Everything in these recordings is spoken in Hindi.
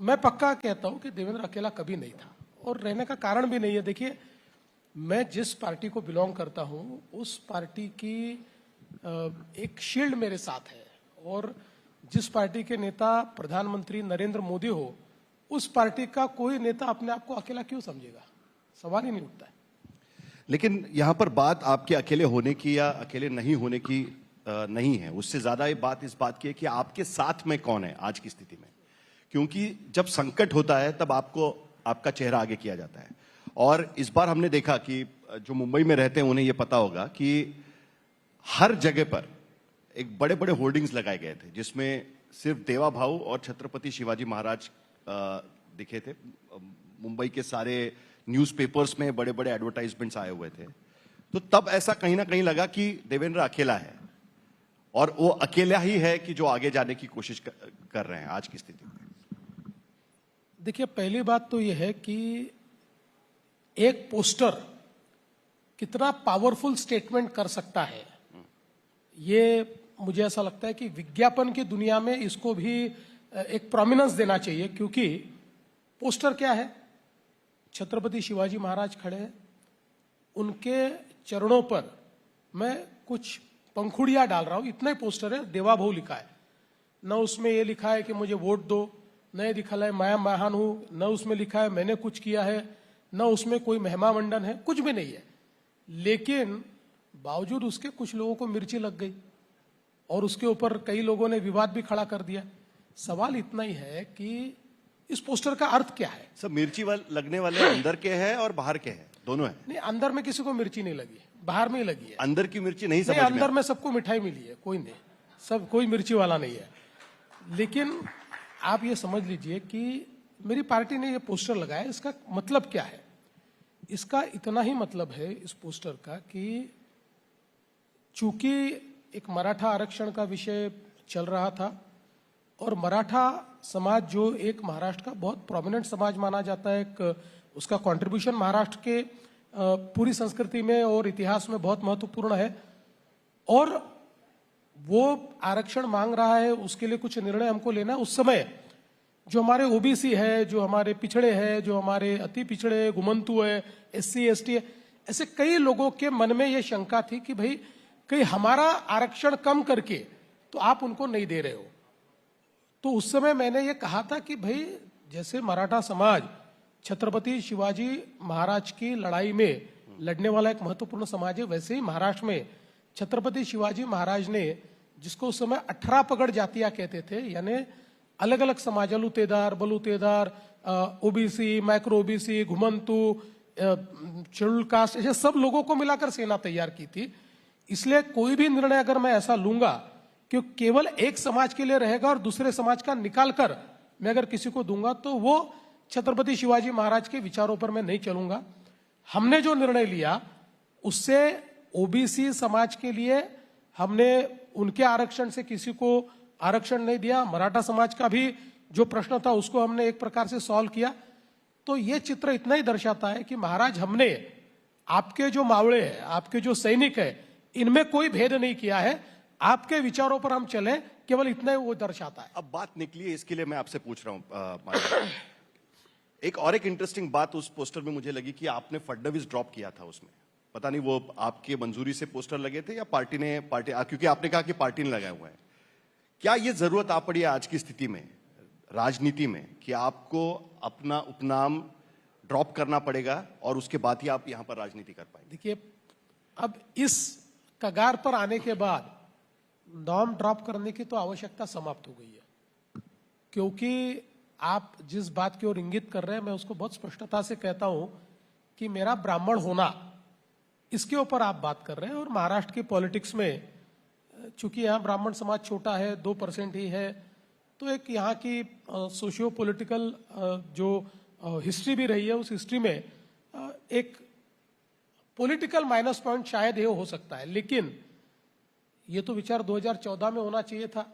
मैं पक्का कहता हूं कि देवेंद्र अकेला कभी नहीं था और रहने का कारण भी नहीं है। देखिए, मैं जिस पार्टी को बिलोंग करता हूं उस पार्टी की एक शील्ड मेरे साथ है और जिस पार्टी के नेता प्रधानमंत्री नरेंद्र मोदी हो, उस पार्टी का कोई नेता अपने आप को अकेला क्यों समझेगा? सवाल ही नहीं उठता है। लेकिन यहां पर बात आपके अकेले होने की या अकेले नहीं होने की नहीं है, उससे ज्यादा ये बात इस बात की है कि आपके साथ में कौन है आज की स्थिति में। क्योंकि जब संकट होता है तब आपको आपका चेहरा आगे किया जाता है। और इस बार हमने देखा कि जो मुंबई में रहते हैं उन्हें यह पता होगा कि हर जगह पर एक बड़े बड़े होर्डिंग्स लगाए गए थे जिसमें सिर्फ देवा भाऊ और छत्रपति शिवाजी महाराज दिखे थे। मुंबई के सारे न्यूज़पेपर्स में बड़े बड़े एडवर्टाइजमेंट्स आए हुए थे। तो तब ऐसा कहीं ना कहीं लगा कि देवेंद्र अकेला है और वो अकेला ही है कि जो आगे जाने की कोशिश कर रहे हैं आज की स्थिति में। देखिए, पहली बात तो यह है कि एक पोस्टर कितना पावरफुल स्टेटमेंट कर सकता है, ये मुझे ऐसा लगता है कि विज्ञापन की दुनिया में इसको भी एक प्रोमिनेंस देना चाहिए। क्योंकि पोस्टर क्या है, छत्रपति शिवाजी महाराज खड़े हैं, उनके चरणों पर मैं कुछ पंखुड़ियां डाल रहा हूं, इतना ही पोस्टर है। देवा भाऊ लिखा है, न उसमें ये लिखा है कि मुझे वोट दो, न ये लिखा है मैं महान हूं, न उसमें लिखा है मैंने कुछ किया है, न उसमें कोई महिमा मंडन है, कुछ भी नहीं है। लेकिन बावजूद उसके कुछ लोगों को मिर्ची लग गई और उसके ऊपर कई लोगों ने विवाद भी खड़ा कर दिया। सवाल इतना ही है कि इस पोस्टर का अर्थ क्या है? सब मिर्ची लगने वाले अंदर के हैं और बाहर के हैं, दोनों है। नहीं, अंदर में किसी को मिर्ची नहीं लगी, बाहर में ही लगी है। अंदर की मिर्ची नहीं समझ में अंदर में सबको मिठाई मिली है, कोई नहीं, सब कोई मिर्ची वाला नहीं है। लेकिन आप ये समझ लीजिए कि मेरी पार्टी ने ये पोस्टर लगाया, इसका मतलब क्या है? इसका इतना ही मतलब है इस पोस्टर का कि चूंकि एक मराठा आरक्षण का विषय चल रहा था और मराठा समाज जो एक महाराष्ट्र का बहुत प्रोमिनेंट समाज माना जाता है, एक उसका कंट्रीब्यूशन महाराष्ट्र के पूरी संस्कृति में और इतिहास में बहुत महत्वपूर्ण है और वो आरक्षण मांग रहा है, उसके लिए कुछ निर्णय हमको लेना है। उस समय जो हमारे ओबीसी है, जो हमारे पिछड़े हैं, जो हमारे अति पिछड़े घुमंतु है, एससी एसटी है, ऐसे कई लोगों के मन में ये शंका थी कि भाई कहीं हमारा आरक्षण कम करके तो आप उनको नहीं दे रहे हो। तो उस समय मैंने ये कहा था कि भाई जैसे मराठा समाज छत्रपति शिवाजी महाराज की लड़ाई में लड़ने वाला एक महत्वपूर्ण समाज है, वैसे ही महाराष्ट्र में छत्रपति शिवाजी महाराज ने, जिसको उस समय 18 पगड़ जातियां कहते थे, यानी अलग अलग समाज, अलुतेदार, बलुतेदार, ओबीसी, माइक्रो ओबीसी, घुमंतु, शेड्यूल कास्ट, ऐसे सब लोगों को मिलाकर सेना तैयार की थी। इसलिए कोई भी निर्णय अगर मैं ऐसा लूंगा कि केवल एक समाज के लिए रहेगा और दूसरे समाज का निकाल कर मैं अगर किसी को दूंगा तो वो छत्रपति शिवाजी महाराज के विचारों पर मैं नहीं चलूंगा। हमने जो निर्णय लिया उससे ओबीसी समाज के लिए हमने उनके आरक्षण से किसी को आरक्षण नहीं दिया, मराठा समाज का भी जो प्रश्न था उसको हमने एक प्रकार से सॉल्व किया। तो ये चित्र इतना ही दर्शाता है कि महाराज हमने आपके जो मावड़े हैं, आपके जो सैनिक है, इनमें कोई भेद नहीं किया है, आपके विचारों पर हम चले, केवल इतना ही वो दर्शाता है। अब बात निकली है, इसके लिए मैं आपसे पूछ रहा हूं। एक इंटरेस्टिंग बात उस पोस्टर में मुझे लगी कि आपने फडणवीस ड्रॉप किया था उसमें। पता नहीं वो आपके मंजूरी से पोस्टर लगे थे या पार्टी क्योंकि आपने कहा कि पार्टी ने लगाए हुए हैं। क्या ये जरूरत आ पड़ी है आज की स्थिति में, राजनीति में, कि आपको अपना उपनाम ड्रॉप करना पड़ेगा और उसके बाद ही आप यहां पर राजनीति कर पाएंगे? देखिए, अब इस कगार पर आने के बाद नाम ड्रॉप करने की तो आवश्यकता समाप्त हो गई है। क्योंकि आप जिस बात की ओर इंगित कर रहे हैं, मैं उसको बहुत स्पष्टता से कहता हूं कि मेरा ब्राह्मण होना, इसके ऊपर आप बात कर रहे हैं। और महाराष्ट्र की पॉलिटिक्स में चूंकि यहाँ ब्राह्मण समाज छोटा है, 2% ही है, तो एक यहाँ की सोशियो पॉलिटिकल जो हिस्ट्री भी रही है, उस हिस्ट्री में एक पॉलिटिकल माइनस पॉइंट शायद ये हो सकता है। लेकिन ये तो विचार 2014 में होना चाहिए था,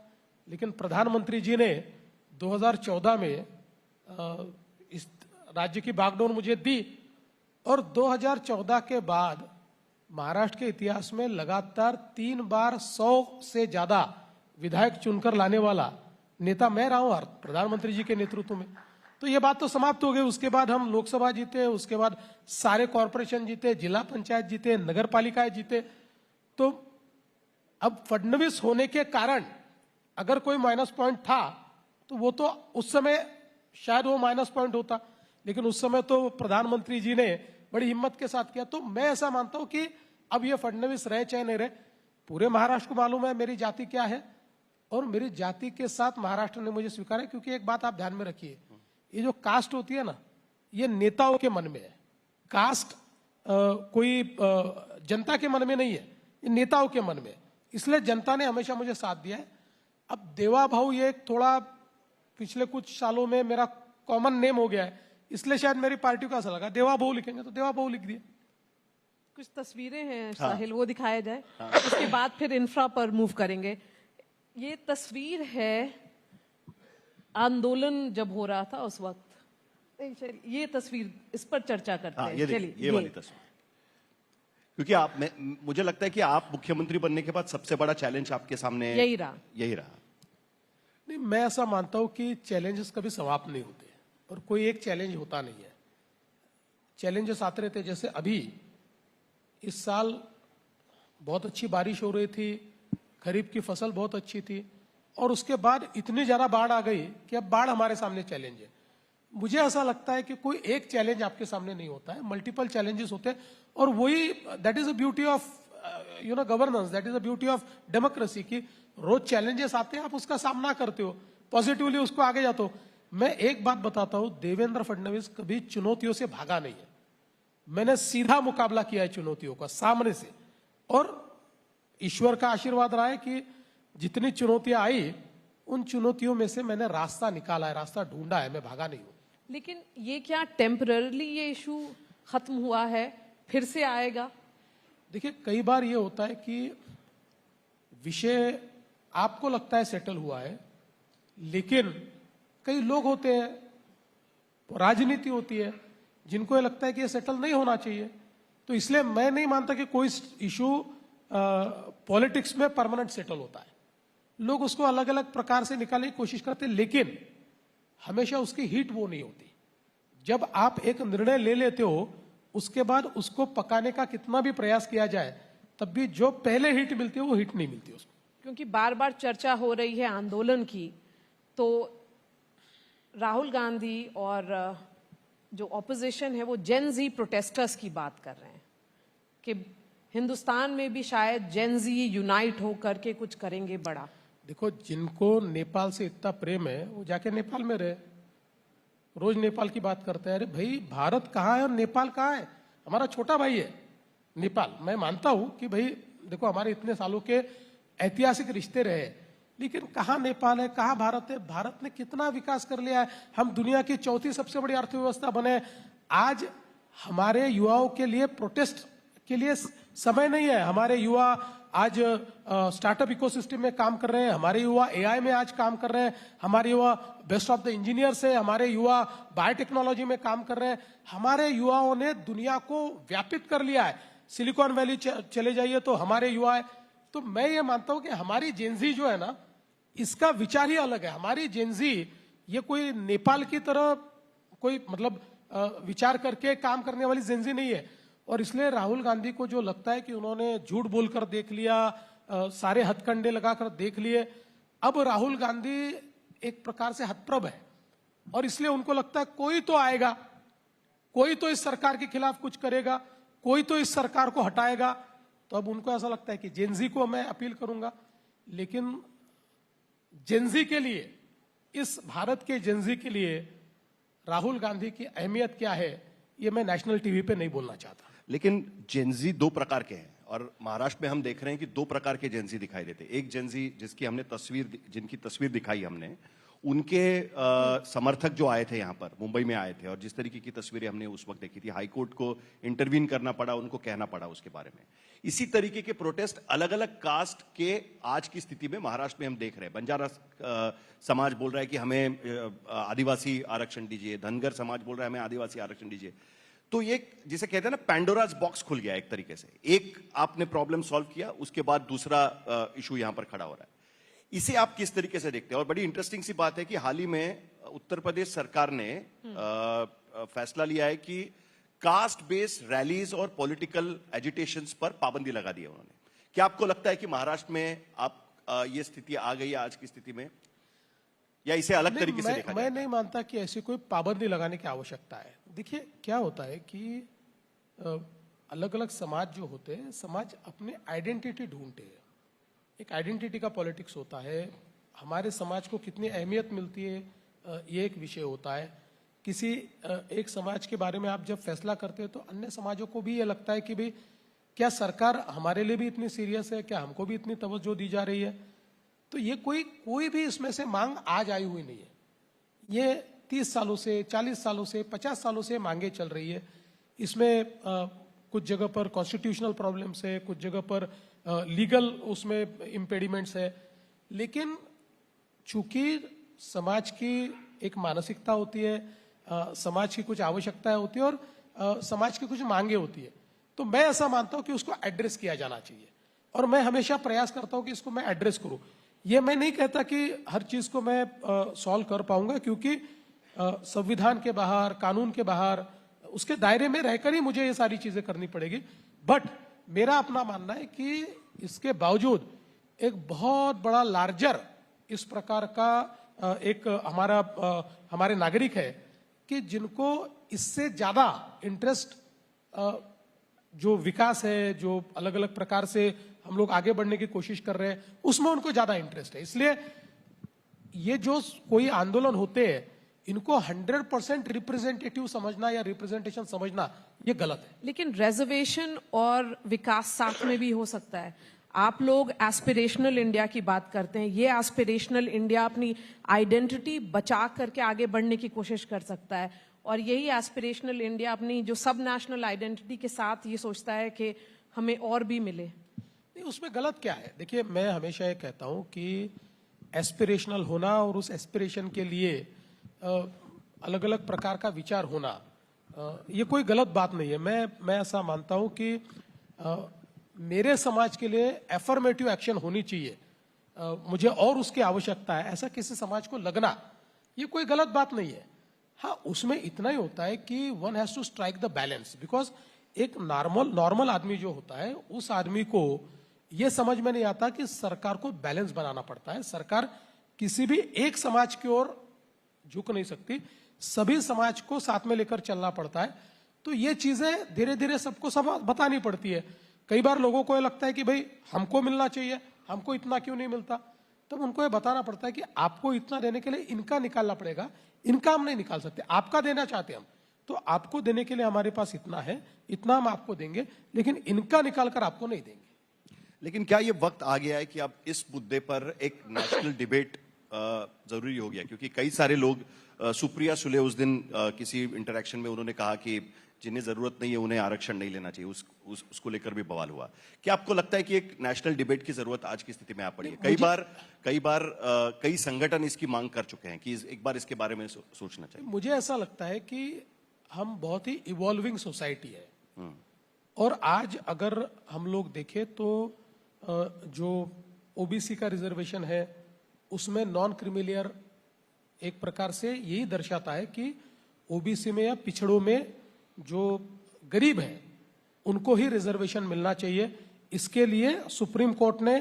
लेकिन प्रधानमंत्री जी ने 2014 में इस राज्य की बागडोर मुझे दी और 2014 के बाद महाराष्ट्र के इतिहास में लगातार 3 बार 100 से ज्यादा विधायक चुनकर लाने वाला नेता मैं रहा हूं प्रधानमंत्री जी के नेतृत्व में। तो ये बात तो समाप्त हो गई। उसके बाद हम लोकसभा जीते, उसके बाद सारे कॉरपोरेशन जीते, जिला पंचायत जीते, नगर पालिकाएं जीते। तो अब फडणवीस होने के कारण अगर कोई माइनस पॉइंट था तो वो तो उस समय शायद वो माइनस पॉइंट होता, लेकिन उस समय तो प्रधानमंत्री जी ने बड़ी हिम्मत के साथ किया। तो मैं ऐसा मानता हूं कि अब ये फडणवीस रहे चाहे नहीं रहे, पूरे महाराष्ट्र को मालूम है मेरी जाति क्या है, और मेरी जाति के साथ महाराष्ट्र ने मुझे स्वीकारा। क्योंकि एक बात आप ध्यान में रखिए, ये जो कास्ट होती है ना, ये नेताओं के मन में है। कास्ट कोई जनता के मन में नहीं है, ये नेताओं के मन में है। इसलिए जनता ने हमेशा मुझे साथ दिया है। अब देवा भाऊ ये थोड़ा पिछले कुछ सालों में मेरा कॉमन नेम हो गया है, इसलिए शायद मेरी पार्टी को ऐसा लगा देवा भाऊ लिखेंगे तो देवा भाऊ लिख दिया। कुछ तस्वीरें हैं साहिल, वो दिखाया जाए। उसके बाद फिर इंफ्रा पर मूव करेंगे। ये तस्वीर है आंदोलन जब हो रहा था उस वक्त। ये तस्वीर, इस पर चर्चा करते हैं। चलिए ये वाली तस्वीर, क्योंकि मुझे लगता है कि आप मुख्यमंत्री बनने के बाद सबसे बड़ा चैलेंज आपके सामने यही रहा। नहीं, मैं ऐसा मानता हूं कि चैलेंजेस कभी समाप्त नहीं होते और कोई एक चैलेंज होता नहीं है। चैलेंजेस आते रहते। जैसे अभी इस साल बहुत अच्छी बारिश हो रही थी, खरीफ की फसल बहुत अच्छी थी, और उसके बाद इतनी ज्यादा बाढ़ आ गई कि अब बाढ़ हमारे सामने चैलेंज है। मुझे ऐसा लगता है कि कोई एक चैलेंज आपके सामने नहीं होता है, मल्टीपल चैलेंजेस होते हैं। और वही that is a beauty of governance, that is a beauty of democracy कि रोज चैलेंजेस आते हैं, आप उसका सामना करते हो, पॉजिटिवली उसको आगे जाते हो। मैं एक बात बताता हूं, देवेंद्र फडणवीस कभी चुनौतियों से भागा नहीं है। मैंने सीधा मुकाबला किया है चुनौतियों का सामने से, और ईश्वर का आशीर्वाद रहा है कि जितनी चुनौतियां आई उन चुनौतियों में से मैंने रास्ता निकाला है, रास्ता ढूंढा है, मैं भागा नहीं हूं। लेकिन ये क्या टेम्पररली ये इशू खत्म हुआ है, फिर से आएगा? देखिए, कई बार ये होता है कि विषय आपको लगता है सेटल हुआ है, लेकिन कई लोग होते हैं, राजनीति होती है, जिनको ये लगता है कि ये सेटल नहीं होना चाहिए। तो इसलिए मैं नहीं मानता कि कोई इशू पॉलिटिक्स में परमानेंट सेटल होता है। लोग उसको अलग अलग प्रकार से निकालने की कोशिश करते हैं, लेकिन हमेशा उसकी हिट वो नहीं होती। जब आप एक निर्णय ले लेते हो, उसके बाद उसको पकाने का कितना भी प्रयास किया जाए, तब भी जो पहले हिट मिलती है वो हिट नहीं मिलती उसको। क्योंकि बार बार चर्चा हो रही है आंदोलन की, तो राहुल गांधी और जो ऑपोजिशन है वो जेन जी प्रोटेस्टर्स की बात कर रहे हैं कि हिंदुस्तान में भी शायद जेन जी यूनाइट होकर के कुछ करेंगे बड़ा। देखो, जिनको नेपाल से इतना प्रेम है वो जाके नेपाल में रहे, रोज नेपाल की बात करते हैं। अरे भाई, भारत कहाँ है और नेपाल कहाँ है? हमारा छोटा भाई है नेपाल। मैं मानता हूं कि भाई देखो, हमारे इतने सालों के ऐतिहासिक रिश्ते रहे, लेकिन कहाँ नेपाल है, कहाँ भारत है? भारत ने कितना विकास कर लिया है, हम दुनिया की चौथी सबसे बड़ी अर्थव्यवस्था बने। आज हमारे युवाओं के लिए प्रोटेस्ट के लिए समय नहीं है। हमारे युवा आज स्टार्टअप इकोसिस्टम में काम कर रहे हैं, हमारे युवा एआई में आज काम कर रहे हैं, हमारे युवा बेस्ट ऑफ द इंजीनियर्स है, हमारे युवा बायोटेक्नोलॉजी में काम कर रहे हैं। हमारे युवाओं ने दुनिया को व्यापित कर लिया है। सिलिकॉन वैली चले जाइए तो हमारे युवा है। तो मैं ये मानता हूं कि हमारी जेनजी जो है ना, इसका विचार ही अलग है। हमारी जेनजी ये कोई नेपाल की तरह कोई मतलब विचार करके काम करने वाली जेनजी नहीं है। और इसलिए राहुल गांधी को जो लगता है कि उन्होंने झूठ बोलकर देख लिया, सारे हथकंडे लगाकर देख लिए, अब राहुल गांधी एक प्रकार से हतप्रभ है, और इसलिए उनको लगता है कोई तो आएगा, कोई तो इस सरकार के खिलाफ कुछ करेगा, कोई तो इस सरकार को हटाएगा। तो अब उनको ऐसा लगता है कि जेनजी को मैं अपील करूंगा, लेकिन जेनजी के लिए, इस भारत के जेनजी के लिए राहुल गांधी की अहमियत क्या है, ये मैं नेशनल टीवी पे नहीं बोलना चाहता। लेकिन जेनजी दो प्रकार के हैं, और महाराष्ट्र में हम देख रहे हैं कि दो प्रकार के जेनजी दिखाई देते हैं। एक जेनजी जिनकी तस्वीर दिखाई हमने, उनके समर्थक जो आए थे यहाँ पर, मुंबई में आए थे, और जिस तरीके की तस्वीरें हमने उस वक्त देखी थी, हाईकोर्ट को इंटरवीन करना पड़ा, उनको कहना पड़ा उसके बारे में। इसी तरीके के प्रोटेस्ट अलग अलग कास्ट के आज की स्थिति में महाराष्ट्र में हम देख रहे हैं। बंजारा समाज बोल रहा है कि हमें आदिवासी आरक्षण दीजिए, धनगर समाज बोल रहा है हमें आदिवासी आरक्षण दीजिए। तो ये जिसे कहते हैं ना, पैंडोराज बॉक्स खुल गया एक तरीके से। एक आपने प्रॉब्लम सॉल्व किया, उसके बाद दूसरा इशू यहां पर खड़ा हो रहा है। इसे आप किस तरीके से देखते हैं? और बड़ी इंटरेस्टिंग सी बात है कि हाल ही में उत्तर प्रदेश सरकार ने फैसला लिया है कि कास्ट बेस्ड रैलीज और पॉलिटिकल एजिटेशंस पर पाबंदी लगा दी है उन्होंने। क्या आपको लगता है कि महाराष्ट्र में आप ये स्थिति आ गई है आज की स्थिति में, या इसे अलग तरीके से देखा मैं नहीं मानता कि ऐसी कोई पाबंदी लगाने की आवश्यकता है। देखिए क्या होता है कि अलग अलग समाज जो होते हैं, समाज अपने आइडेंटिटी ढूंढते हैं। एक आइडेंटिटी का पॉलिटिक्स होता है। हमारे समाज को कितनी अहमियत मिलती है, ये एक विषय होता है। किसी एक समाज के बारे में आप जब फैसला करते हैं तो अन्य समाजों को भी ये लगता है कि भाई क्या सरकार हमारे लिए भी इतनी सीरियस है, क्या हमको भी इतनी तवज्जो दी जा रही है। तो ये कोई भी इसमें से मांग आज आई हुई नहीं है। ये 30 सालों से, 40 सालों से, 50 सालों से मांगे चल रही है। इसमें कुछ जगह पर कॉन्स्टिट्यूशनल प्रॉब्लम्स है, कुछ जगह पर लीगल उसमें इम्पेडिमेंट्स है। लेकिन चूंकि समाज की एक मानसिकता होती है, समाज की कुछ आवश्यकताएं होती है और समाज की कुछ मांगे होती है, तो मैं ऐसा मानता हूं कि उसको एड्रेस किया जाना चाहिए। और मैं हमेशा प्रयास करता हूं कि इसको मैं एड्रेस करूं। ये मैं नहीं कहता कि हर चीज को मैं सॉल्व कर पाऊंगा, क्योंकि संविधान के बाहर, कानून के बाहर, उसके दायरे में रहकर ही मुझे ये सारी चीजें करनी पड़ेगी। बट मेरा अपना मानना है कि इसके बावजूद एक बहुत बड़ा लार्जर इस प्रकार का एक हमारे नागरिक है कि जिनको इससे ज्यादा इंटरेस्ट, जो विकास है, जो अलग अलग प्रकार से हम लोग आगे बढ़ने की कोशिश कर रहे हैं, उसमें उनको ज्यादा इंटरेस्ट है। इसलिए ये जो कोई आंदोलन होते हैं, इनको 100% रिप्रेजेंटेटिव समझना या रिप्रेजेंटेशन समझना ये गलत है। लेकिन रिजर्वेशन और विकास साथ में भी हो सकता है। आप लोग एस्पिरेशनल इंडिया की बात करते हैं। ये एस्पिरेशनल इंडिया अपनी आइडेंटिटी बचा करके आगे बढ़ने की कोशिश कर सकता है, और यही एस्पिरेशनल इंडिया अपनी जो सब नेशनल आइडेंटिटी के साथ ये सोचता है कि हमें और भी मिले। नहीं, उसमें गलत क्या है? देखिए, मैं हमेशा ये कहता हूं कि एस्पिरेशनल होना और उस एस्पिरेशन के लिए अलग अलग प्रकार का विचार होना, ये कोई गलत बात नहीं है। मैं ऐसा मानता हूं कि मेरे समाज के लिए एफर्मेटिव एक्शन होनी चाहिए, मुझे और उसकी आवश्यकता है, ऐसा किसी समाज को लगना ये कोई गलत बात नहीं है। हाँ, उसमें इतना ही होता है कि one has to strike the balance, because एक नॉर्मल आदमी जो होता है, उस आदमी को ये समझ में नहीं आता कि सरकार को बैलेंस बनाना पड़ता है। सरकार किसी भी एक समाज की ओर झुक नहीं सकती, सभी समाज को साथ में लेकर चलना पड़ता है। तो ये चीजें धीरे धीरे सबको सब बतानी पड़ती है। कई बार लोगों को ये लगता है कि भाई हमको मिलना चाहिए, हमको इतना क्यों नहीं मिलता, तब उनको ये बताना पड़ता है कि आपको इतना देने के लिए इनका निकालना पड़ेगा, इनका हम नहीं निकाल सकते। आपका देना चाहते हम, तो आपको देने के लिए हमारे पास इतना है, इतना हम आपको देंगे, लेकिन इनका निकाल कर आपको नहीं देंगे। लेकिन क्या ये वक्त आ गया है कि अब इस मुद्दे पर एक नेशनल डिबेट जरूरी हो गया? क्योंकि कई सारे लोग, सुप्रिया सुले उस दिन किसी इंटरेक्शन में उन्होंने कहा कि जिन्हें जरूरत नहीं है उन्हें आरक्षण नहीं लेना चाहिए, उसको लेकर भी बवाल हुआ। क्या आपको लगता है कि एक नेशनल डिबेट की जरूरत आज की स्थिति में आ पड़ी है? कई बार कई संगठन इसकी मांग कर चुके हैं कि एक बार इसके बारे में सोचना चाहिए। मुझे ऐसा लगता है कि हम बहुत ही इवॉल्विंग सोसाइटी है, और आज अगर हम लोग देखें तो जो ओबीसी का रिजर्वेशन है, उसमें नॉन क्रीमिलियर एक प्रकार से यही दर्शाता है कि ओबीसी में या पिछड़ों में जो गरीब है उनको ही रिजर्वेशन मिलना चाहिए। इसके लिए सुप्रीम कोर्ट ने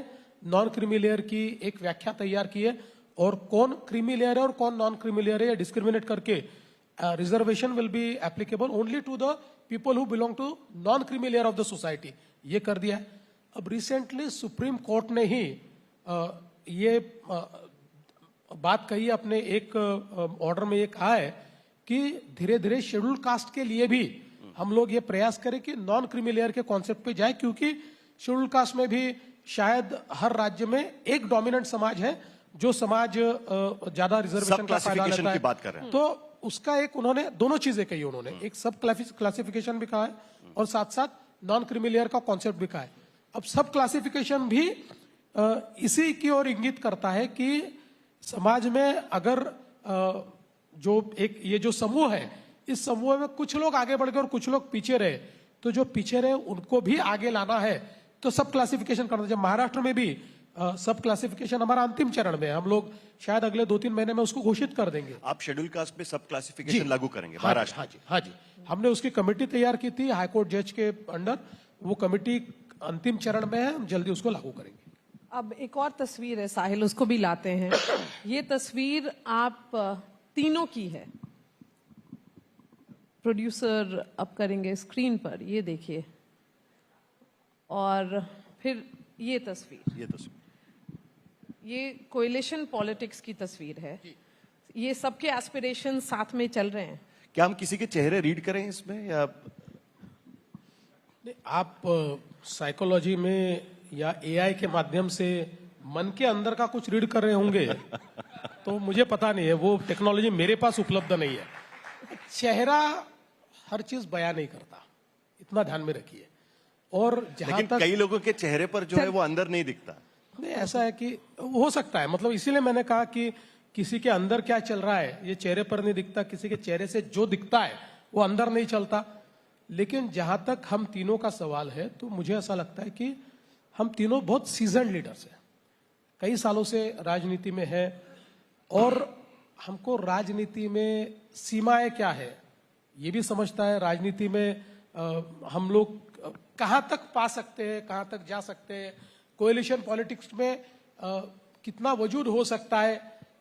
नॉन क्रीमिलियर की एक व्याख्या तैयार की है, और कौन क्रीमिलियर है और कौन नॉन क्रीमिलियर है, डिस्क्रिमिनेट करके reservation will be applicable only to the people who belong to non creamy layer of the society, ये कर दिया है। अब रिसेंटली सुप्रीम कोर्ट ने ही ये बात कही, अपने एक ऑर्डर में ये कहा है कि धीरे धीरे शेड्यूल कास्ट के लिए भी हम लोग ये प्रयास करें कि नॉन क्रीमिलियर के कॉन्सेप्ट पे जाए, क्योंकि शेड्यूल कास्ट में भी शायद हर राज्य में एक डोमिनेंट समाज है जो समाज ज्यादा रिजर्वेशन का फायदा लेता है। बात कर रहे हैं। तो उसका एक उन्होंने दोनों चीजें कही, उन्होंने एक सब क्लासिफिकेशन भी कहा है और साथ साथ नॉन क्रीमिलियर का कॉन्सेप्ट भी कहा है। अब सब क्लासिफिकेशन भी इसी की ओर इंगित करता है कि समाज में अगर जो एक ये जो समूह है, इस समूह में कुछ लोग आगे बढ़ गए और कुछ लोग पीछे रहे, तो जो पीछे रहे उनको भी आगे लाना है, तो सब क्लासिफिकेशन करना चाहिए। महाराष्ट्र में भी सब क्लासिफिकेशन हमारा अंतिम चरण में है। हम लोग शायद अगले 2-3 महीने में उसको घोषित कर देंगे। आप शेड्यूल कास्ट में सब क्लासिफिकेशन लागू करेंगे हाँ महाराष्ट्र? जी, हाँ जी। हमने उसकी कमेटी तैयार की थी हाईकोर्ट जज के अंडर, वो कमेटी अंतिम चरण में है, हम जल्दी उसको लागू करेंगे। अब एक और तस्वीर है साहिल, उसको भी लाते हैं। ये तस्वीर आप तीनों की है, प्रोड्यूसर अब करेंगे स्क्रीन पर, ये देखिए। और फिर ये तस्वीर, ये कोएलिशन पॉलिटिक्स की तस्वीर है। ये सबके एस्पिरेशन साथ में चल रहे हैं। क्या हम किसी के चेहरे रीड करें इसमें, या नहीं, आप साइकोलॉजी में या एआई के माध्यम से मन के अंदर का कुछ रीड कर रहे होंगे तो मुझे पता नहीं है, वो टेक्नोलॉजी मेरे पास उपलब्ध नहीं है। चेहरा हर चीज बयां नहीं करता, इतना ध्यान में रखिए। और जहां लेकिन तक कई लोगों के चेहरे पर जो है वो अंदर नहीं दिखता। नहीं, ऐसा है कि हो सकता है, मतलब इसीलिए मैंने कहा कि किसी के अंदर क्या चल रहा है ये चेहरे पर नहीं दिखता, किसी के चेहरे से जो दिखता है वो अंदर नहीं चलता। लेकिन जहां तक हम तीनों का सवाल है तो मुझे ऐसा लगता है कि हम तीनों बहुत सीजन्ड लीडर्स हैं, कई सालों से राजनीति में है, और हमको राजनीति में सीमाएं क्या है ये भी समझता है। राजनीति में हम लोग कहां तक पा सकते हैं, कहां तक जा सकते हैं, कोएलिशन पॉलिटिक्स में कितना वजूद हो सकता है,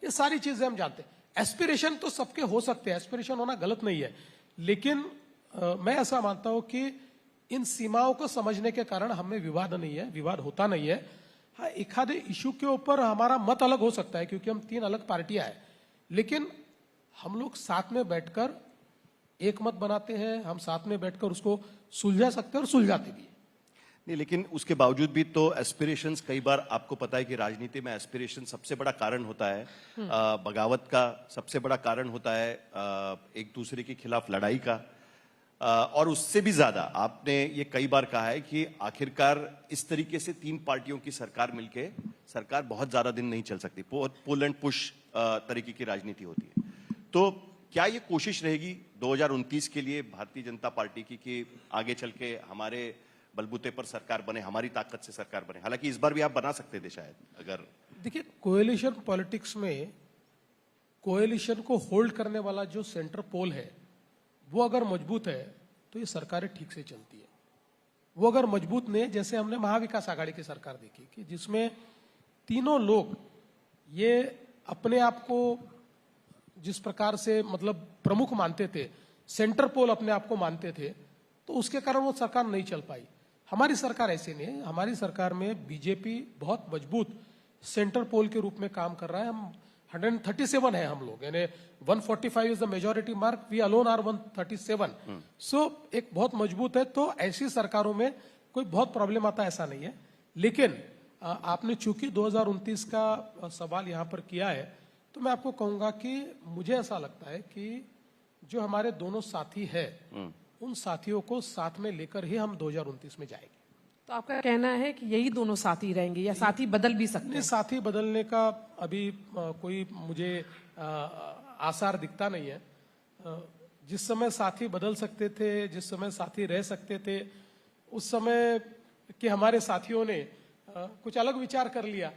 ये सारी चीजें हम जानते हैं। एस्पिरेशन तो सबके हो सकते हैं, एस्पिरेशन होना गलत नहीं है, लेकिन मैं ऐसा मानता हूं कि इन सीमाओं को समझने के कारण हमें विवाद नहीं है, विवाद होता नहीं है। हाँ, एखादे इशू के ऊपर हमारा मत अलग हो सकता है क्योंकि हम 3 अलग पार्टियां हैं, लेकिन हम लोग साथ में बैठकर एक मत बनाते हैं, हम साथ में बैठकर उसको सुलझा सकते हैं और सुलझाते भी हैं। नहीं, लेकिन उसके बावजूद भी तो एस्पिरेशंस, कई बार आपको पता है कि राजनीति में एस्पिरेशन सबसे बड़ा कारण होता है बगावत का, सबसे बड़ा कारण होता है एक दूसरे के खिलाफ लड़ाई का, और उससे भी ज्यादा आपने ये कई बार कहा है कि आखिरकार इस तरीके से 3 पार्टियों की सरकार मिलके सरकार बहुत ज्यादा दिन नहीं चल सकती, पुल एंड पुश तरीके की राजनीति होती है। तो क्या ये कोशिश रहेगी 2029 के लिए भारतीय जनता पार्टी की कि आगे चल के हमारे बलबूते पर सरकार बने, हमारी ताकत से सरकार बने? हालांकि इस बार भी आप बना सकते थे शायद, अगर देखिए, कोएलिशन पॉलिटिक्स में कोएलिशन को होल्ड करने वाला जो सेंटर पोल है वो अगर मजबूत है तो ये सरकारें ठीक से चलती है। वो अगर मजबूत नहीं है, जैसे हमने महाविकास आघाड़ी की सरकार देखी कि जिसमें तीनों लोग ये अपने आप को जिस प्रकार से मतलब प्रमुख मानते थे, सेंटर पोल अपने आप को मानते थे, तो उसके कारण वो सरकार नहीं चल पाई। हमारी सरकार ऐसे नहीं है, हमारी सरकार में बीजेपी बहुत मजबूत सेंटर पोल के रूप में काम कर रहा है। हम 137 है हम लोग, यानी 145 is the majority mark, we alone are 137। So एक बहुत मजबूत है। तो ऐसी सरकारों में कोई बहुत प्रॉब्लम आता ऐसा नहीं है। लेकिन आपने चूंकि 2029 का सवाल यहाँ पर किया है, तो मैं आपको कहूंगा कि मुझे ऐसा लगता है कि जो हमारे दोनों साथी है उन साथियों को साथ में लेकर ही हम 2029 में जाएंगे। तो आपका कहना है कि यही दोनों साथी रहेंगे या साथी बदल भी सकते हैं? साथी बदलने का अभी कोई मुझे आसार दिखता नहीं है। जिस समय साथी बदल सकते थे, जिस समय साथी रह सकते थे, उस समय कि हमारे साथियों ने कुछ अलग विचार कर लिया।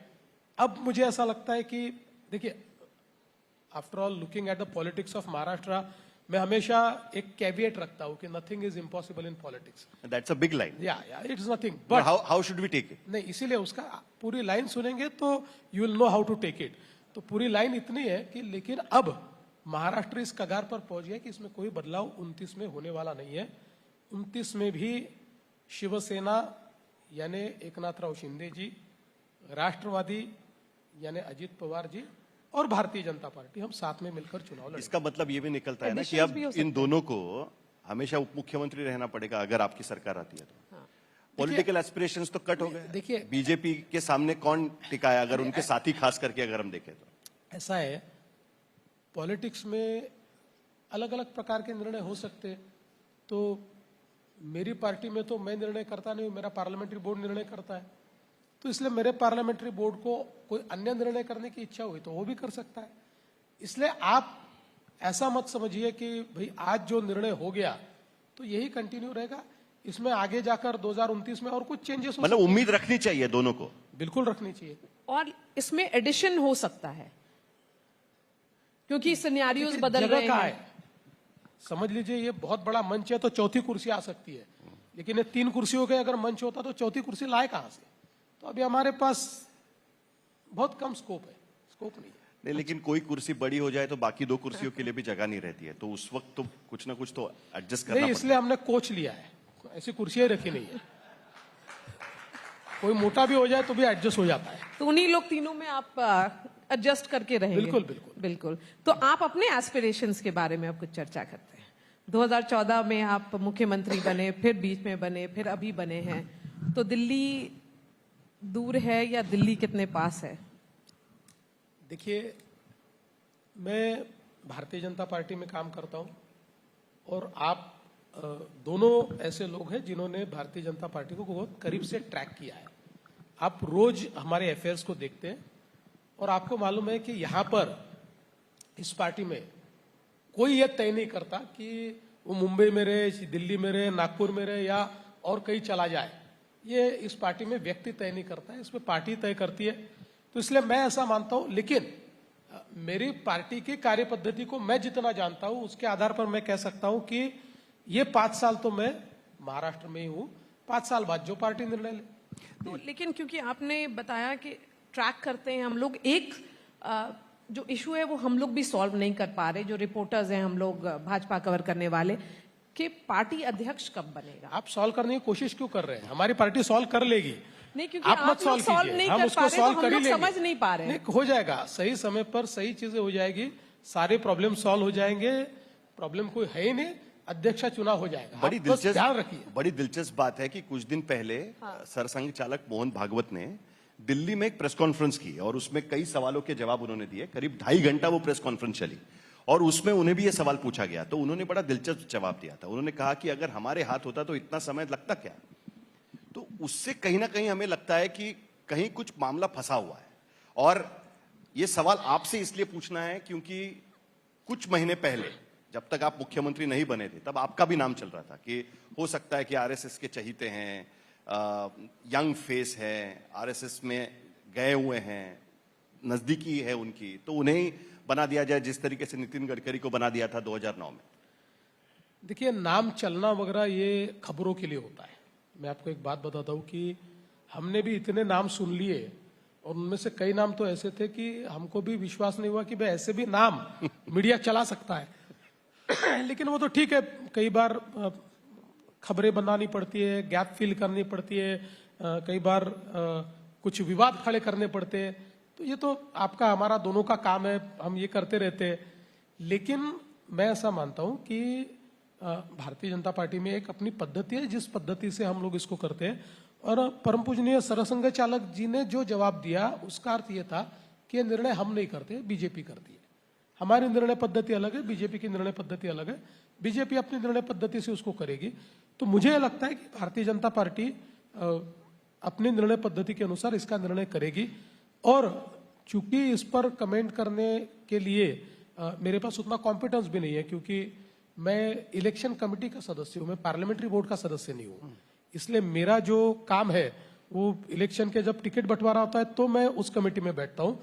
अब मुझे ऐसा लगता है कि देखिए, after all looking at the politics of Maharashtra, मैं हमेशा एक कैविएट रखता हूं कि nothing is impossible in politics. That's a big line. या it's nothing, but how should we take it? नहीं, इसीलिए उसका पूरी लाइन सुनेंगे तो you will know how to take it. तो पूरी लाइन इतनी है कि लेकिन अब महाराष्ट्र इस कगार पर पहुंच गया कि इसमें कोई बदलाव 29 में होने वाला नहीं है। 29 में भी शिवसेना यानी एकनाथराव शिंदे जी, राष्ट्रवादी यानी अजित पवार जी और भारतीय जनता पार्टी, हम साथ में मिलकर चुनाव लड़ेंगे। इसका मतलब ये भी निकलता है ना कि अब इन दोनों को हमेशा उप मुख्यमंत्री रहना पड़ेगा अगर आपकी सरकार आती है तो। पॉलिटिकल एस्पिरेशंस तो कट हो गए। देखिए, बीजेपी के सामने कौन टिकाया अगर उनके साथी खास करके अगर हम देखें तो? ऐसा है, पॉलिटिक्स में अलग अलग प्रकार के निर्णय हो सकते। तो मेरी पार्टी में तो मैं निर्णय करता नहीं हूं, मेरा पार्लियामेंट्री बोर्ड निर्णय करता है। तो इसलिए मेरे पार्लियामेंट्री बोर्ड को कोई अन्य निर्णय करने की इच्छा हुई तो वो भी कर सकता है। इसलिए आप ऐसा मत समझिए कि भाई आज जो निर्णय हो गया तो यही कंटिन्यू रहेगा। इसमें आगे जाकर 2029 में और कुछ चेंजेस हो मतलब उम्मीद रखनी चाहिए दोनों को। बिल्कुल रखनी चाहिए। और इसमें एडिशन हो सकता है क्योंकि सिनेरियोज देखिए, बदल जगह रहे कहाँ हैं। है? समझ लीजिए ये बहुत बड़ा मंच है तो चौथी कुर्सी आ सकती है, लेकिन ये 3 कुर्सियों के अगर मंच होता तो चौथी कुर्सी लाए कहां से? तो अभी हमारे पास बहुत कम स्कोप नहीं है। नहीं, लेकिन कोई कुर्सी बड़ी हो जाए तो बाकी 2 कुर्सियों के लिए भी जगह नहीं रहती है, तो उस वक्त तो कुछ ना कुछ तो एडजस्ट करना नहीं, पड़ता इसलिए हमने कोच लिया है, ऐसी कुर्सियां रखी नहीं है। कोई मोटा भी हो जाए तो भी एडजस्ट हो जाता है। तो उन्हीं लोग तीनों में आप एडजस्ट करके रहेंगे। बिल्कुल, बिल्कुल। बिल्कुल। तो आप अपने एस्पिरेशंस के बारे में आप कुछ चर्चा करते हैं। 2014 में आप मुख्यमंत्री बने, फिर बीच में बने, फिर अभी बने हैं, तो दिल्ली दूर है या दिल्ली कितने पास है? देखिए, मैं भारतीय जनता पार्टी में काम करता हूं और आप दोनों ऐसे लोग हैं जिन्होंने भारतीय जनता पार्टी को बहुत करीब से ट्रैक किया है। आप रोज हमारे अफेयर्स को देखते हैं और आपको मालूम है कि यहां पर इस पार्टी में कोई ये तय नहीं करता कि वो मुंबई में रहे, दिल्ली में रहे, नागपुर में रहे या और कहीं चला जाए। ये इस पार्टी में व्यक्ति तय नहीं करता है, इसमें पार्टी तय करती है। तो इसलिए मैं ऐसा मानता हूं, लेकिन मेरी पार्टी की कार्य पद्धति को मैं जितना जानता हूं उसके आधार पर मैं कह सकता हूं कि ये 5 साल तो मैं महाराष्ट्र में ही हूं, 5 साल बाद जो पार्टी निर्णय ले। तो लेकिन क्योंकि आपने बताया कि ट्रैक करते हैं हम लोग, एक जो इशू है वो हम लोग भी सॉल्व नहीं कर पा रहे, जो रिपोर्टर्स हैं हम लोग भाजपा कवर करने वाले, कि पार्टी अध्यक्ष कब बनेगा। आप सॉल्व करने की कोशिश क्यों कर रहे हैं? हमारी पार्टी सॉल्व कर लेगी। नहीं, क्योंकि आप मत आप लोग सॉल्व कीजिए, नहीं हम कर उसको पा रहे, सॉल्व तो कर हम ही लोग लेंगे। समझ नहीं पा रहे हैं। नहीं, हो जाएगा, सही समय पर सही चीजें हो जाएगी, सारे प्रॉब्लम सॉल्व हो जाएंगे। प्रॉब्लम कोई है ही नहीं, अध्यक्ष चुनाव हो जाएगा। बड़ी आप बस दिलचस्प ध्यान रखिए। बड़ी दिलचस्प बात है कि कुछ दिन पहले सरसंघ चालक मोहन भागवत ने दिल्ली में एक प्रेस कॉन्फ्रेंस की और उसमें कई सवालों के जवाब उन्होंने दिए। करीब 2.5 घंटा वो प्रेस कॉन्फ्रेंस चली और उसमें उन्हें भी ये सवाल पूछा गया, तो उन्होंने बड़ा दिलचस्प जवाब दिया था। उन्होंने कहा कि अगर हमारे हाथ होता तो इतना समय लगता क्या। तो उससे कहीं ना कहीं हमें लगता है कि कहीं कुछ मामला फंसा हुआ है। और ये सवाल आपसे इसलिए पूछना है क्योंकि कुछ महीने पहले जब तक आप मुख्यमंत्री नहीं बने थे तब आपका भी नाम चल रहा था कि हो सकता है कि आरएसएस के चहीते हैं, यंग फेस है, आरएसएस में गए हुए हैं, नजदीकी है उनकी, तो उन्हें बना दिया जाए जिस तरीके से नितिन गडकरी को बना दिया था 2009 में। देखिए, नाम चलना वगैरह ये खबरों के लिए होता है। मैं आपको एक बात बताता हूँ कि हमने भी इतने नाम सुन लिए और उनमें से कई नाम तो ऐसे थे कि हमको भी विश्वास नहीं हुआ कि भाई ऐसे भी नाम मीडिया चला सकता है। लेकिन वो तो ठीक है, कई बार खबरें बनानी पड़ती है, गैप फिल करनी पड़ती है, कई बार कुछ विवाद खड़े करने पड़ते हैं, तो ये तो आपका हमारा दोनों का काम है, हम ये करते रहते हैं। लेकिन मैं ऐसा मानता हूं कि भारतीय जनता पार्टी में एक अपनी पद्धति है जिस पद्धति से हम लोग इसको करते हैं। और परम पूजनीय सरसंघ चालक जी ने जो जवाब दिया उसका अर्थ ये था कि ये निर्णय हम नहीं करते, बीजेपी करती है। हमारी निर्णय पद्धति अलग है, बीजेपी की निर्णय पद्धति अलग है। बीजेपी अपनी निर्णय पद्धति से उसको करेगी। तो मुझे लगता है कि भारतीय जनता पार्टी अपनी निर्णय पद्धति के अनुसार इसका निर्णय करेगी। और चूंकि इस पर कमेंट करने के लिए मेरे पास उतना कॉम्पिटेंस भी नहीं है, क्योंकि मैं इलेक्शन कमेटी का सदस्य हूं, मैं पार्लियामेंट्री बोर्ड का सदस्य नहीं हूं। इसलिए मेरा जो काम है वो इलेक्शन के जब टिकट बंटवारा होता है तो मैं उस कमेटी में बैठता हूं।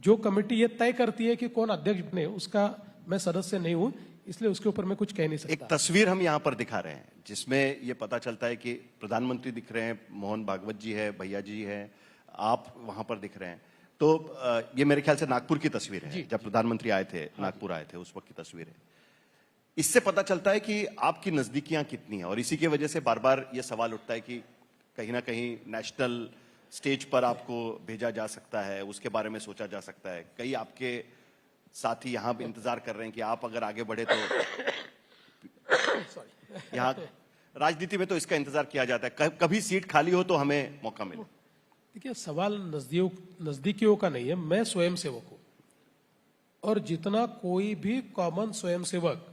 जो कमेटी ये तय करती है कि कौन अध्यक्ष बने उसका मैं सदस्य नहीं हूं, इसलिए उसके ऊपर मैं कुछ कह नहीं सकता। एक तस्वीर हम यहाँ पर दिखा रहे हैं जिसमें ये पता चलता है कि प्रधानमंत्री दिख रहे हैं, मोहन भागवत जी है, भैया जी है, आप वहां पर दिख रहे हैं। तो ये मेरे ख्याल से नागपुर की तस्वीर है, जब प्रधानमंत्री आए थे, नागपुर आए थे, उस वक्त की तस्वीर है। इससे पता चलता है कि आपकी नजदीकियां कितनी हैं और इसी की वजह से बार बार ये सवाल उठता है कि कहीं ना कहीं नेशनल स्टेज पर आपको भेजा जा सकता है, उसके बारे में सोचा जा सकता है। कई आपके साथी यहाँ भी इंतजार कर रहे हैं कि आप अगर आगे बढ़े तो यहाँ राजनीति में तो इसका इंतजार किया जाता है, कभी सीट खाली हो तो हमें मौका मिले। देखिए, सवाल नजदीकियों का नहीं है, मैं स्वयंसेवक हूं और जितना कोई भी कॉमन स्वयंसेवक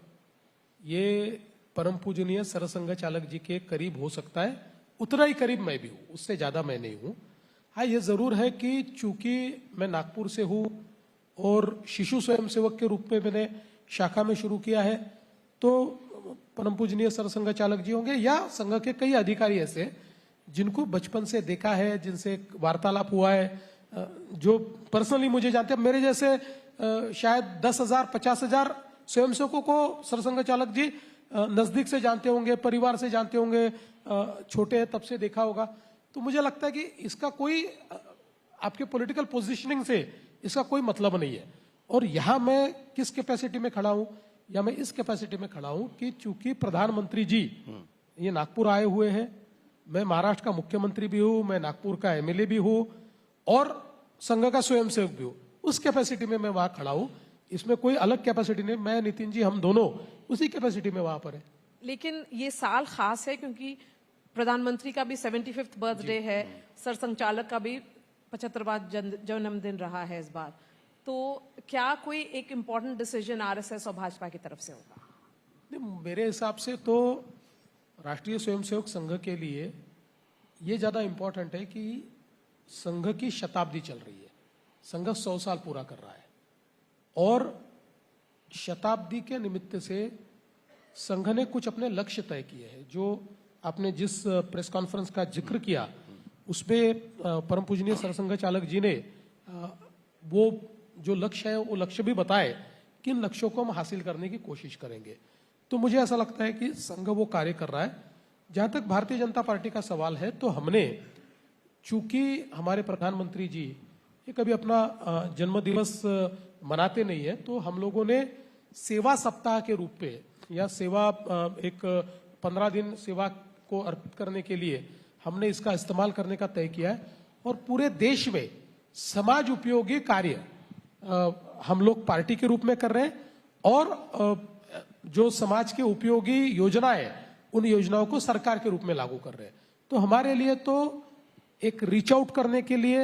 ये परम पूजनीय सरसंघ चालक जी के करीब हो सकता है, उतना ही करीब मैं भी हूं, उससे ज्यादा मैं नहीं हूं। हाँ, ये जरूर है कि चूंकि मैं नागपुर से हूं और शिशु स्वयंसेवक के रूप में मैंने शाखा में शुरू किया है, तो परम पूजनीय सरसंघ चालक जी होंगे या संघ के कई अधिकारी ऐसे जिनको बचपन से देखा है, जिनसे वार्तालाप हुआ है, जो पर्सनली मुझे जानते हैं, मेरे जैसे शायद 10,000 50,000 स्वयंसेवकों को सरसंघ चालक जी नजदीक से जानते होंगे, परिवार से जानते होंगे, छोटे तब से देखा होगा। तो मुझे लगता है कि इसका कोई आपके पॉलिटिकल पोजीशनिंग से इसका कोई मतलब नहीं है। और यहां मैं किस कैपेसिटी में खड़ा हूं, या मैं इस कैपेसिटी में खड़ा हूं कि चूंकि प्रधानमंत्री जी ये नागपुर आए हुए हैं, मैं महाराष्ट्र का मुख्यमंत्री भी हूं, मैं नागपुर का एमएलए भी हूं और संघ का स्वयंसेवक भी हूं, उस कैपेसिटी में मैं वहां खड़ा हूं। इसमें कोई अलग कैपेसिटी नहीं, मैं नितिन जी हम दोनों उसी कैपेसिटी में वहां पर है। लेकिन ये साल खास है क्योंकि प्रधानमंत्री का भी 75th बर्थडे है, सरसंघचालक का भी 75वां जन्मदिन रहा है इस बार। तो क्या कोई एक इम्पोर्टेंट डिसीजन आरएसएस और भाजपा की तरफ से होगा? नहीं, मेरे हिसाब से तो राष्ट्रीय स्वयंसेवक संघ के लिए ये ज्यादा इंपॉर्टेंट है कि संघ की शताब्दी चल रही है, संघ 100 साल पूरा कर रहा है और शताब्दी के निमित्त से संघ ने कुछ अपने लक्ष्य तय किए हैं। जो आपने जिस प्रेस कॉन्फ्रेंस का जिक्र किया उसमें परम पूजनीय सरसंघ चालक जी ने वो जो लक्ष्य है वो लक्ष्य भी बताए, किन लक्ष्यों को हम हासिल करने की कोशिश करेंगे। तो मुझे ऐसा लगता है कि संघ वो कार्य कर रहा है। जहां तक भारतीय जनता पार्टी का सवाल है, तो हमने चूंकि हमारे प्रधानमंत्री जी ये कभी अपना जन्मदिवस मनाते नहीं है, तो हम लोगों ने सेवा सप्ताह के रूप पे या सेवा एक 15 दिन सेवा को अर्पित करने के लिए हमने इसका इस्तेमाल करने का तय किया है। और पूरे देश में समाज उपयोगी कार्य हम लोग पार्टी के रूप में कर रहे हैं और जो समाज के उपयोगी योजनाएं उन योजनाओं को सरकार के रूप में लागू कर रहे हैं। तो हमारे लिए तो एक रीच आउट करने के लिए,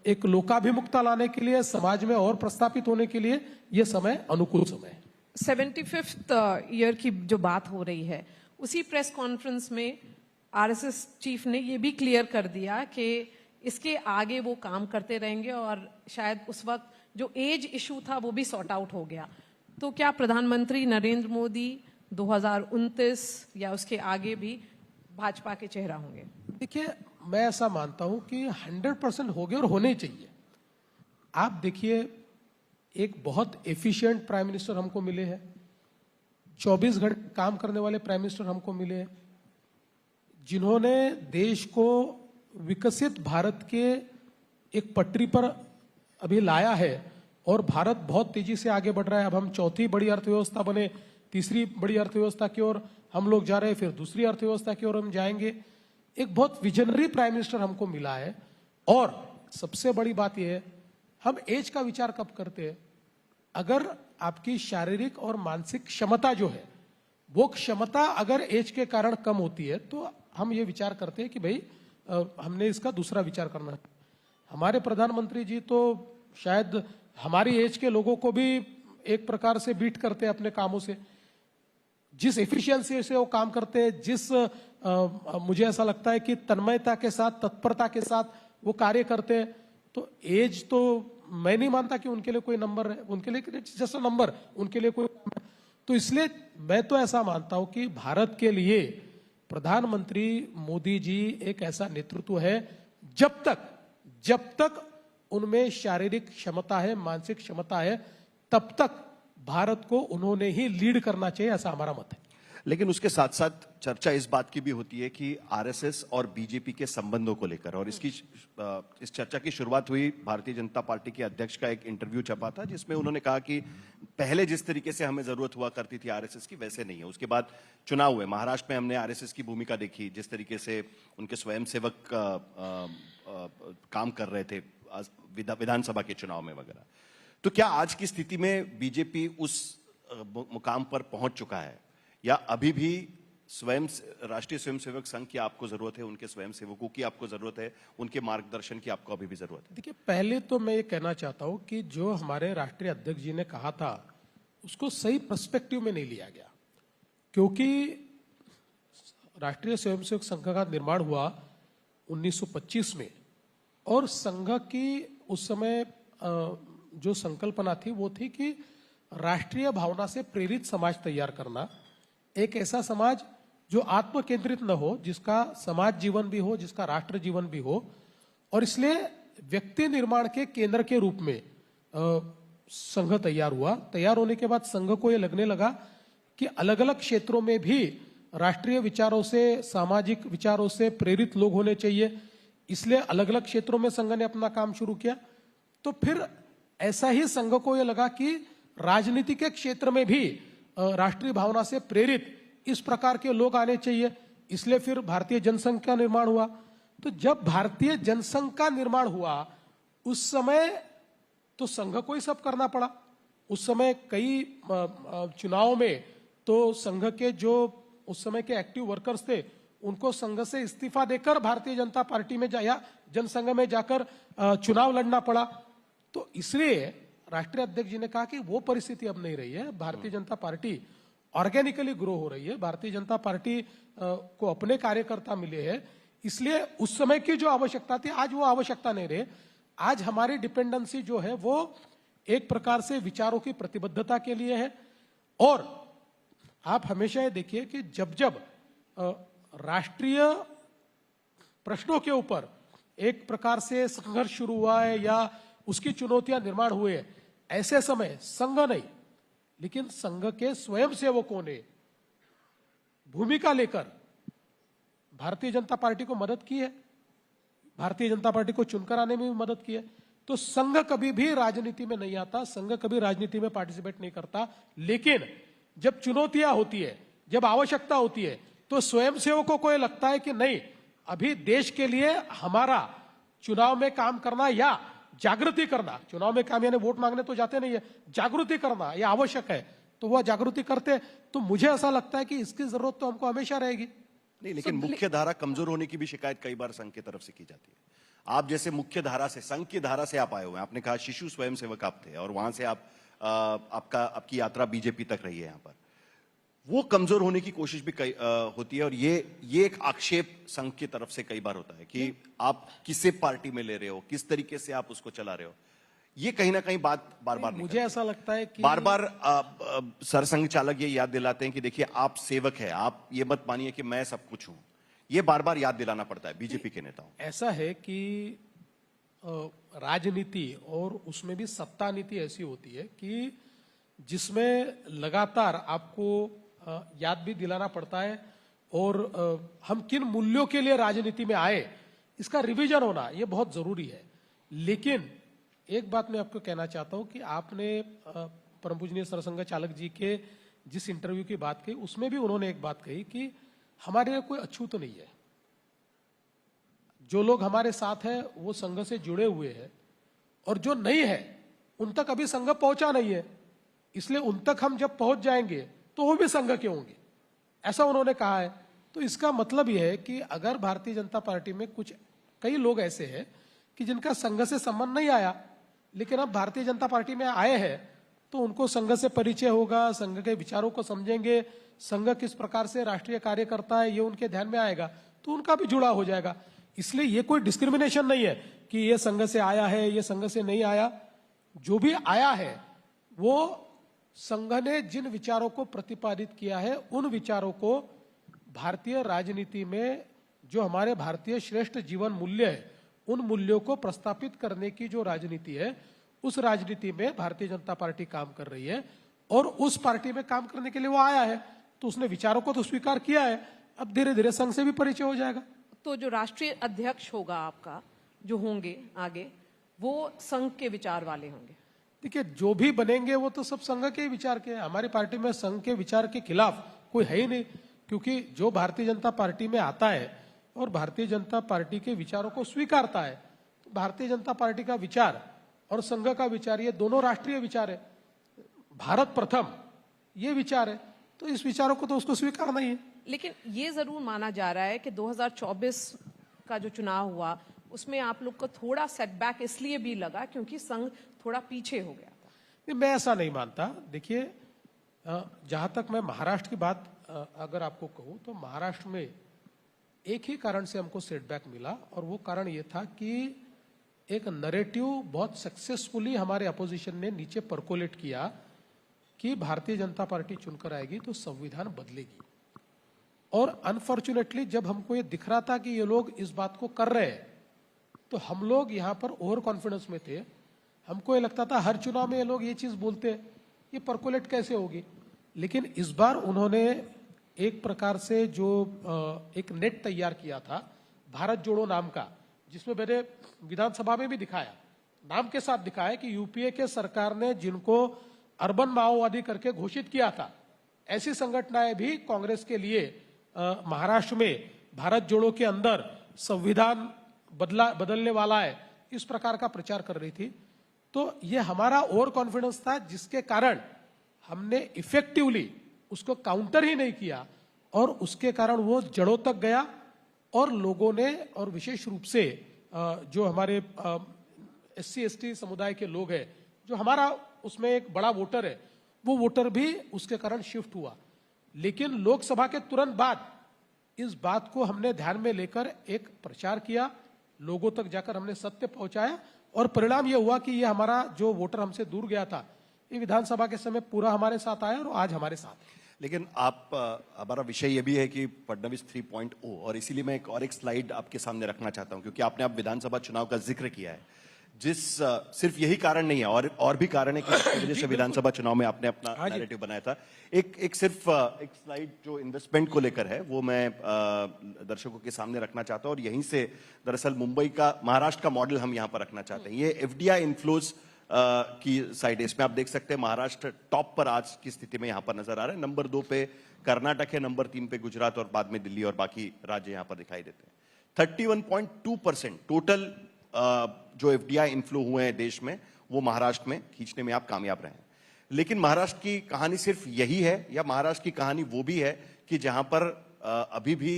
एक लोकाभिमुखता लाने के लिए, समाज में और प्रस्थापित होने के लिए ये समय अनुकूल समय है। 75th ईयर की जो बात हो रही है, उसी प्रेस कॉन्फ्रेंस में आरएसएस चीफ ने ये भी क्लियर कर दिया कि इसके आगे वो काम करते रहेंगे और शायद उस वक्त जो एज इशू था वो भी सॉर्ट आउट हो गया। तो क्या प्रधानमंत्री नरेंद्र मोदी 2029 या उसके आगे भी भाजपा के चेहरा होंगे? देखिए, मैं ऐसा मानता हूं कि 100% हो गए और होने चाहिए। आप देखिए, एक बहुत एफिशिएंट प्राइम मिनिस्टर हमको मिले हैं, 24 घंटे काम करने वाले प्राइम मिनिस्टर हमको मिले हैं, जिन्होंने देश को विकसित भारत के एक पटरी पर अभी लाया है और भारत बहुत तेजी से आगे बढ़ रहा है। अब हम चौथी बड़ी अर्थव्यवस्था बने, तीसरी बड़ी अर्थव्यवस्था की ओर हम लोग जा रहे हैं, फिर दूसरी अर्थव्यवस्था की ओर हम जाएंगे। एक बहुत विजनरी प्राइम मिनिस्टर हमको मिला है। और सबसे बड़ी बात यह है, हम एज का विचार कब करते हैं? अगर आपकी शारीरिक और मानसिक क्षमता जो है, वो क्षमता अगर एज के कारण कम होती है, तो हम ये विचार करते हैं कि भाई हमने इसका दूसरा विचार करना है। हमारे प्रधानमंत्री जी तो शायद हमारी एज के लोगों को भी एक प्रकार से बीट करते हैं अपने कामों से। जिस एफिशिएंसी से वो काम करते हैं, जिस मुझे ऐसा लगता है कि तन्मयता के साथ, तत्परता के साथ वो कार्य करते हैं, तो एज तो मैं नहीं मानता कि उनके लिए कोई नंबर है, उनके लिए जैसा नंबर उनके लिए कोई। तो इसलिए मैं तो ऐसा मानता हूं कि भारत के लिए प्रधानमंत्री मोदी जी एक ऐसा नेतृत्व है, जब तक उनमें शारीरिक क्षमता है, मानसिक क्षमता है, तब तक भारत को उन्होंने ही लीड करना चाहिए, ऐसा हमारा मत है। लेकिन उसके साथ साथ चर्चा इस बात की भी होती है कि आरएसएस और बीजेपी के संबंधों को लेकर, और इस चर्चा की शुरुआत हुई भारतीय जनता पार्टी के अध्यक्ष का एक इंटरव्यू छपा था, जिसमें उन्होंने कहा कि पहले जिस तरीके से हमें जरूरत हुआ करती थी आरएसएस की, वैसे नहीं है। उसके बाद चुनाव हुए, महाराष्ट्र में हमने आरएसएस की भूमिका देखी, जिस तरीके से उनके स्वयंसेवक काम कर रहे थे विधानसभा के चुनाव में वगैरह। तो क्या आज की स्थिति में बीजेपी उस मुकाम पर पहुंच चुका है, या अभी भी राष्ट्रीय स्वयंसेवक संघ की आपको जरूरत है, उनके स्वयंसेवकों की आपको जरूरत है, उनके मार्गदर्शन की आपको अभी भी जरूरत है? देखिए, पहले तो मैं ये कहना चाहता हूं कि जो हमारे राष्ट्रीय अध्यक्ष जी ने कहा था उसको सही पर्सपेक्टिव में नहीं लिया गया, क्योंकि राष्ट्रीय स्वयंसेवक संघ का निर्माण हुआ 1925 में, और संघ की उस समय जो संकल्पना थी वो थी कि राष्ट्रीय भावना से प्रेरित समाज तैयार करना, एक ऐसा समाज जो आत्म केंद्रित न हो, जिसका समाज जीवन भी हो, जिसका राष्ट्र जीवन भी हो, और इसलिए व्यक्ति निर्माण के केंद्र के रूप में संघ तैयार हुआ। तैयार होने के बाद संघ को यह लगने लगा कि अलग अलग क्षेत्रों में भी राष्ट्रीय विचारों से, सामाजिक विचारों से प्रेरित लोग होने चाहिए, इसलिए अलग अलग क्षेत्रों में संघ ने अपना काम शुरू किया। तो फिर ऐसा ही संघ को यह लगा कि राजनीति के क्षेत्र में भी राष्ट्रीय भावना से प्रेरित इस प्रकार के लोग आने चाहिए, इसलिए फिर भारतीय जनसंघ का निर्माण हुआ। तो जब भारतीय जनसंघ का निर्माण हुआ उस समय तो संघ को ही सब करना पड़ा। उस समय कई चुनावों में तो संघ के जो उस समय के एक्टिव वर्कर्स थे उनको संघ से इस्तीफा देकर भारतीय जनता पार्टी में या जनसंघ में जाकर चुनाव लड़ना पड़ा। तो इसलिए राष्ट्रीय अध्यक्ष जी ने कहा कि वो परिस्थिति अब नहीं रही है, Bharatiya Janata party organically grow हो रही है, भारतीय जनता पार्टी को अपने कार्यकर्ता मिले हैं, इसलिए उस समय की जो आवश्यकता थी आज वो आवश्यकता नहीं रही। आज हमारी डिपेंडेंसी जो है वो एक प्रकार से विचारों की प्रतिबद्धता के लिए है। और आप हमेशा ये देखिए कि जब जब राष्ट्रीय प्रश्नों के ऊपर एक प्रकार से संघर्ष शुरू हुआ है या उसकी चुनौतियां निर्माण हुए हैं, ऐसे समय संघ नहीं लेकिन संघ के स्वयंसेवकों ने भूमिका लेकर भारतीय जनता पार्टी को मदद की है, भारतीय जनता पार्टी को चुनकर आने में भी मदद की है। तो संघ कभी भी राजनीति में नहीं आता, संघ कभी राजनीति में पार्टिसिपेट नहीं करता, लेकिन जब चुनौतियां होती है, जब आवश्यकता होती है तो स्वयंसेवकों को यह लगता है कि नहीं, अभी देश के लिए हमारा चुनाव में काम करना या जागृति करना, चुनाव में काम यानी वोट मांगने तो जाते नहीं है, जागृति करना यह आवश्यक है, तो वह जागृति करते। तो मुझे ऐसा लगता है कि इसकी जरूरत तो हमको हमेशा रहेगी। नहीं, लेकिन मुख्य धारा कमजोर होने की भी शिकायत कई बार संघ की तरफ से की जाती है। आप जैसे मुख्य धारा से, संघ की धारा से आप आए हुए हैं, आपने कहा शिशु स्वयंसेवक आप थे और वहां से आपकी यात्रा बीजेपी तक रही है, यहाँ पर वो कमजोर होने की कोशिश भी होती है। और ये एक आक्षेप संघ की तरफ से कई बार होता है कि आप किसे पार्टी में ले रहे हो, किस तरीके से आप उसको चला रहे हो। ये कहीं ना कहीं बात बार बार मुझे ऐसा लगता है कि बार बार सरसंघ चालक ये याद दिलाते हैं कि देखिए आप सेवक है, आप ये मत मानिए कि मैं सब कुछ हूं। ये बार बार याद दिलाना पड़ता है बीजेपी के नेताओं। ऐसा है कि राजनीति और उसमें भी सत्ता नीति ऐसी होती है कि जिसमें लगातार आपको याद भी दिलाना पड़ता है और हम किन मूल्यों के लिए राजनीति में आए इसका रिवीजन होना ये बहुत जरूरी है। लेकिन एक बात मैं आपको कहना चाहता हूं कि आपने परम पूजनीय सरसंघ चालक जी के जिस इंटरव्यू की बात कही उसमें भी उन्होंने एक बात कही कि हमारे लिए कोई अछूत नहीं है, जो लोग हमारे साथ हैं वो संघ से जुड़े हुए हैं और जो नहीं है उन तक अभी संघ पहुंचा नहीं है, इसलिए उन तक हम जब पहुंच जाएंगे तो वो भी संघ के होंगे, ऐसा उन्होंने कहा है। तो इसका मतलब यह है कि अगर भारतीय जनता पार्टी में कई लोग ऐसे हैं कि जिनका संघ से संबंध नहीं आया लेकिन अब भारतीय जनता पार्टी में आए हैं तो उनको संघ से परिचय होगा, संघ के विचारों को समझेंगे, संघ किस प्रकार से राष्ट्रीय कार्य करता है ये उनके ध्यान में आएगा तो उनका भी जुड़ा हो जाएगा। इसलिए ये कोई डिस्क्रिमिनेशन नहीं है कि ये संघ से आया है, ये संघ से नहीं आया। जो भी आया है वो संघ ने जिन विचारों को प्रतिपादित किया है उन विचारों को भारतीय राजनीति में जो हमारे भारतीय श्रेष्ठ जीवन मूल्य है उन मूल्यों को प्रस्थापित करने की जो राजनीति है उस राजनीति में भारतीय जनता पार्टी काम कर रही है और उस पार्टी में काम करने के लिए वो आया है तो उसने विचारों को तो स्वीकार किया है। अब धीरे धीरे संघ से भी परिचय हो जाएगा। तो जो राष्ट्रीय अध्यक्ष होगा आपका, जो होंगे आगे, वो संघ के विचार वाले होंगे? देखिए जो भी बनेंगे वो तो सब संघ के विचार के। हमारी पार्टी में संघ के विचार के खिलाफ कोई है ही नहीं, क्योंकि जो भारतीय जनता पार्टी में आता है और भारतीय जनता पार्टी के विचारों को स्वीकारता है तो भारतीय जनता पार्टी का विचार और संघ का विचार ये दोनों राष्ट्रीय विचार है, भारत प्रथम ये विचार है, तो इस विचारों को तो उसको स्वीकारना ही है। लेकिन ये जरूर माना जा रहा है कि 2024 का जो चुनाव हुआ उसमें आप लोग को थोड़ा सेटबैक इसलिए भी लगा क्योंकि संघ थोड़ा पीछे हो गया था। नहीं, मैं ऐसा नहीं मानता। देखिए जहां तक मैं महाराष्ट्र की बात अगर आपको कहूं तो महाराष्ट्र में एक ही कारण से हमको सेटबैक मिला और वो कारण ये था कि एक नैरेटिव बहुत सक्सेसफुली हमारे अपोजिशन ने नीचे परकोलेट किया कि भारतीय जनता पार्टी चुनकर आएगी तो संविधान बदलेगी और अनफॉर्चुनेटली जब हमको ये दिख रहा था कि ये लोग इस बात को कर रहे हैं, तो हम लोग यहाँ पर ओवर कॉन्फिडेंस में थे। हमको ये लगता था हर चुनाव में ये लोग ये चीज बोलते हैं, ये परकोलेट कैसे होगी। लेकिन इस बार उन्होंने एक प्रकार से जो एक नेट तैयार किया था भारत जोड़ो नाम का, जिसमें मैंने विधानसभा में भी दिखाया, नाम के साथ दिखाया कि यूपीए के सरकार ने जिनको अर्बन माओवादी करके घोषित किया था, ऐसी संगठनाएं भी कांग्रेस के लिए महाराष्ट्र में भारत जोड़ो के अंदर संविधान बदलने वाला है, इस प्रकार का प्रचार कर रही थी। तो ये हमारा ओवर कॉन्फिडेंस था, जिसके कारण हमने इफेक्टिवली उसको काउंटर ही नहीं किया और उसके कारण वो जड़ों तक गया। और लोगों ने, और विशेष रूप से जो हमारे SC/ST समुदाय के लोग हैं, जो हमारा उसमें एक बड़ा वोटर है, वो वोटर भी उसके कारण शिफ्ट हुआ। लेकिन लोकसभा के तुरंत बाद इस बात को हमने ध्यान में लेकर एक प्रचार किया, लोगों तक जाकर हमने सत्य पहुंचाया और परिणाम यह हुआ कि ये हमारा जो वोटर हमसे दूर गया था, ये विधानसभा के समय पूरा हमारे साथ आया और आज हमारे साथ है। लेकिन हमारा विषय ये भी है कि फडणवीस 3.0, और इसीलिए मैं एक स्लाइड आपके सामने रखना चाहता हूं, क्योंकि आपने अब विधानसभा चुनाव का जिक्र किया है, सिर्फ यही कारण नहीं है, और भी कारण है कि जिस वजह से विधानसभा चुनाव में आपने अपना नैरेटिव बनाया था। एक स्लाइड जो इन्वेस्टमेंट को लेकर है, वो मैं दर्शकों के सामने रखना चाहता हूं, और यहीं से दरअसल महाराष्ट्र का मॉडल हम यहां पर रखना चाहते हैं। ये FDI इन्फ्लोज की साइड है। इसमें आप देख सकते हैं महाराष्ट्र टॉप पर आज की स्थिति में यहां पर नजर आ रहा है। नंबर 2 पे कर्नाटक है, नंबर 3 पे गुजरात, और बाद में दिल्ली और बाकी राज्य यहां पर दिखाई देते हैं। 31.2% टोटल जो FDI इन्फ्लो हुए हैं देश में, वो महाराष्ट्र में खींचने में आप कामयाब रहे हैं। लेकिन महाराष्ट्र की कहानी सिर्फ यही है, या महाराष्ट्र की कहानी वो भी है कि जहां पर अभी भी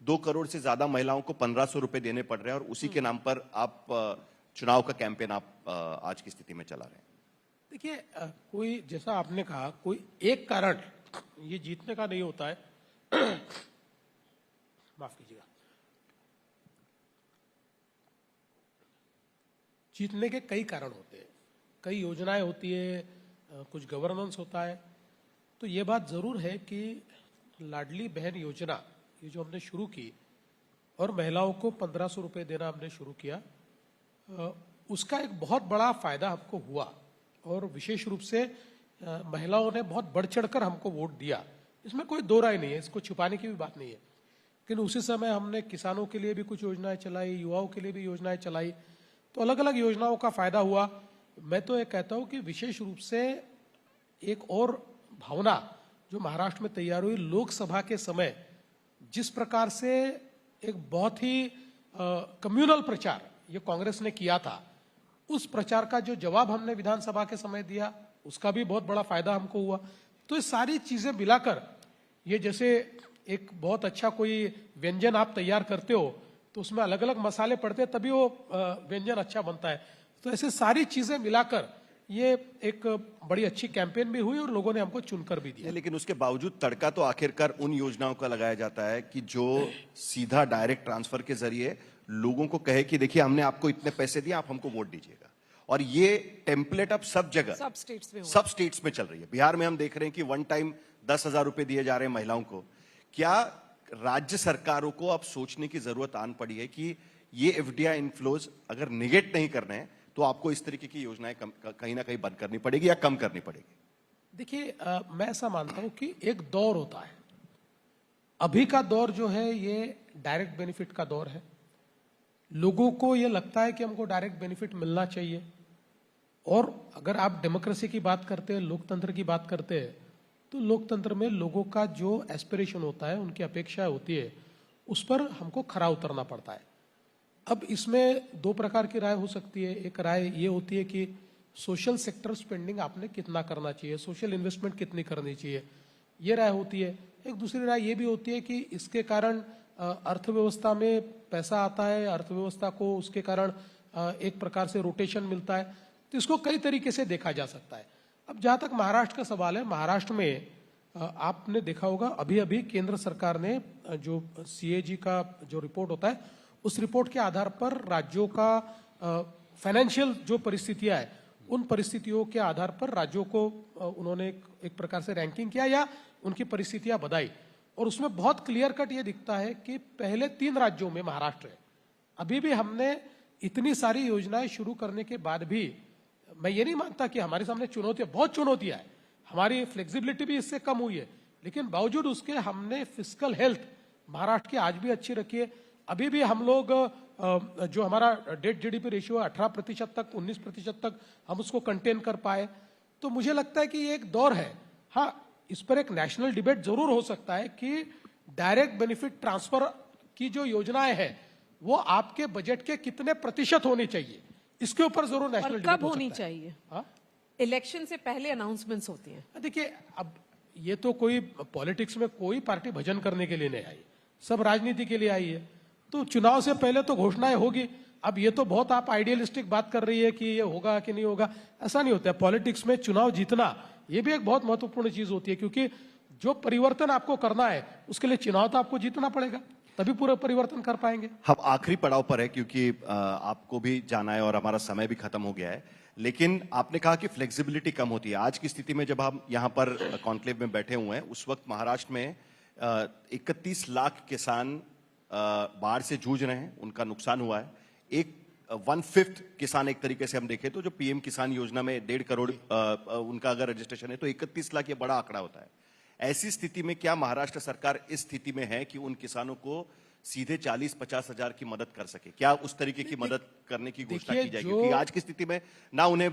2 करोड़ से ज्यादा महिलाओं को 1500 रुपए देने पड़ रहे हैं, और उसी के नाम पर आप चुनाव का कैंपेन आप आज की स्थिति में चला रहे हैं। देखिए, कोई, जैसा आपने कहा, कोई एक कारण ये जीतने का नहीं होता है। माफ कीजिएगा, जीतने के कई कारण होते हैं, कई योजनाएं होती है, कुछ गवर्नेंस होता है। तो ये बात जरूर है कि लाडली बहन योजना, ये जो हमने शुरू की और महिलाओं को 1500 रुपए देना हमने शुरू किया, उसका एक बहुत बड़ा फायदा हमको हुआ, और विशेष रूप से महिलाओं ने बहुत बढ़ चढ़कर हमको वोट दिया। इसमें कोई दो राय नहीं है, इसको छुपाने की भी बात नहीं है। लेकिन उसी समय हमने किसानों के लिए भी कुछ योजनाएं चलाई, युवाओं के लिए भी योजनाएं चलाई, तो अलग अलग योजनाओं का फायदा हुआ। मैं तो ये कहता हूं कि विशेष रूप से एक और भावना जो महाराष्ट्र में तैयार हुई लोकसभा के समय, जिस प्रकार से एक बहुत ही कम्युनल प्रचार ये कांग्रेस ने किया था, उस प्रचार का जो जवाब हमने विधानसभा के समय दिया, उसका भी बहुत बड़ा फायदा हमको हुआ। तो ये सारी चीजें मिलाकर, ये जैसे एक बहुत अच्छा कोई व्यंजन आप तैयार करते हो तो उसमें अलग अलग मसाले पड़ते हैं, तभी वो व्यंजन अच्छा बनता है। तो ऐसे सारी चीजें मिलाकर ये एक बड़ी अच्छी कैंपेन भी हुई और लोगों ने हमको चुनकर भी दिया। लेकिन उसके बावजूद तड़का तो आखिरकार उन योजनाओं का लगाया जाता है कि जो सीधा डायरेक्ट ट्रांसफर के जरिए लोगों को कहे कि देखिए हमने आपको इतने पैसे दिए, आप हमको वोट दीजिएगा। और ये टेम्पलेट अब सब जगह, सब स्टेट्स में चल रही है। बिहार में हम देख रहे हैं कि वन टाइम 10,000 रुपए दिए जा रहे हैं महिलाओं को। क्या राज्य सरकारों को अब सोचने की जरूरत आन पड़ी है कि ये FDI इन्फ्लोज अगर निगेट नहीं करने हैं तो आपको इस तरीके की योजनाएं कहीं ना कहीं बंद करनी पड़ेगी या कम करनी पड़ेगी? देखिए, मैं ऐसा मानता हूं कि एक दौर होता है, अभी का दौर जो है ये डायरेक्ट बेनिफिट का दौर है। लोगों को ये लगता है कि हमको डायरेक्ट बेनिफिट मिलना चाहिए, और अगर आप डेमोक्रेसी की बात करते हैं, लोकतंत्र की बात करते हैं, तो लोकतंत्र में लोगों का जो एस्पिरेशन होता है, उनकी अपेक्षाएं होती है, उस पर हमको खरा उतरना पड़ता है। अब इसमें दो प्रकार की राय हो सकती है। एक राय ये होती है कि सोशल सेक्टर स्पेंडिंग आपने कितना करना चाहिए, सोशल इन्वेस्टमेंट कितनी करनी चाहिए, ये राय होती है। एक दूसरी राय ये भी होती है कि इसके कारण अर्थव्यवस्था में पैसा आता है, अर्थव्यवस्था को उसके कारण एक प्रकार से रोटेशन मिलता है। तो इसको कई तरीके से देखा जा सकता है। अब जहां तक महाराष्ट्र का सवाल है, महाराष्ट्र में आपने देखा होगा अभी अभी केंद्र सरकार ने जो CAG का जो रिपोर्ट होता है, उस रिपोर्ट के आधार पर राज्यों का फाइनेंशियल जो परिस्थितियां है, उन परिस्थितियों के आधार पर राज्यों को उन्होंने एक प्रकार से रैंकिंग किया या उनकी परिस्थितियां बताई। और उसमें बहुत क्लियर कट ये दिखता है कि पहले 3 राज्यों में महाराष्ट्र है, अभी भी हमने इतनी सारी योजनाएं शुरू करने के बाद भी मैं ये नहीं मानता कि हमारे सामने चुनौतियां, बहुत चुनौतियां हैं, हमारी फ्लेक्सिबिलिटी भी इससे कम हुई है, लेकिन बावजूद उसके हमने फिस्कल हेल्थ महाराष्ट्र की आज भी अच्छी रखी है। अभी भी हम लोग जो हमारा डेट जीडीपी रेशियो है 18% तक, 19% तक हम उसको कंटेन कर पाए। तो मुझे लगता है कि ये एक दौर है। हाँ, इस पर एक नेशनल डिबेट जरूर हो सकता है कि डायरेक्ट बेनिफिट ट्रांसफर की जो योजनाएं हैं वो आपके बजट के कितने प्रतिशत होनी चाहिए, इसके ऊपर जरूर नेशनल और डिबेट कब हो होनी सकता है। चाहिए? हाँ? इलेक्शन से पहले अनाउंसमेंट्स होती हैं। देखिए, अब ये तो कोई पॉलिटिक्स में कोई पार्टी भजन करने के लिए नहीं आई, सब राजनीति के लिए आई है। तो चुनाव से पहले तो घोषणाएं होगी। अब ये तो बहुत आप आइडियलिस्टिक बात कर रही है कि ये होगा कि नहीं होगा, ऐसा नहीं होता है। पॉलिटिक्स में चुनाव जीतना ये भी एक बहुत महत्वपूर्ण चीज होती है, क्योंकि जो परिवर्तन आपको करना है उसके लिए चुनाव तो आपको जीतना पड़ेगा, तभी पूरा परिवर्तन कर पाएंगे। हम आखिरी पड़ाव पर है क्योंकि आपको भी जाना है और हमारा समय भी खत्म हो गया है, लेकिन आपने कहा कि फ्लेक्सिबिलिटी कम होती है। आज की स्थिति में जब हम यहाँ पर कॉन्क्लेव में बैठे हुए हैं, उस वक्त महाराष्ट्र में 31 लाख किसान बाढ़ से जूझ रहे हैं, उनका नुकसान हुआ है। एक 1/5 किसान, एक तरीके से हम देखें तो जो पीएम किसान योजना में 1.5 करोड़ उनका अगर रजिस्ट्रेशन है तो 31 लाख ये बड़ा आंकड़ा होता है। ऐसी स्थिति में क्या महाराष्ट्र सरकार इस स्थिति में है कि उन किसानों को सीधे 40-50 हजार की मदद कर सके? क्या उस तरीके की मदद करने की घोषणा की जाएगी? क्योंकि आज की स्थिति में ना उन्हें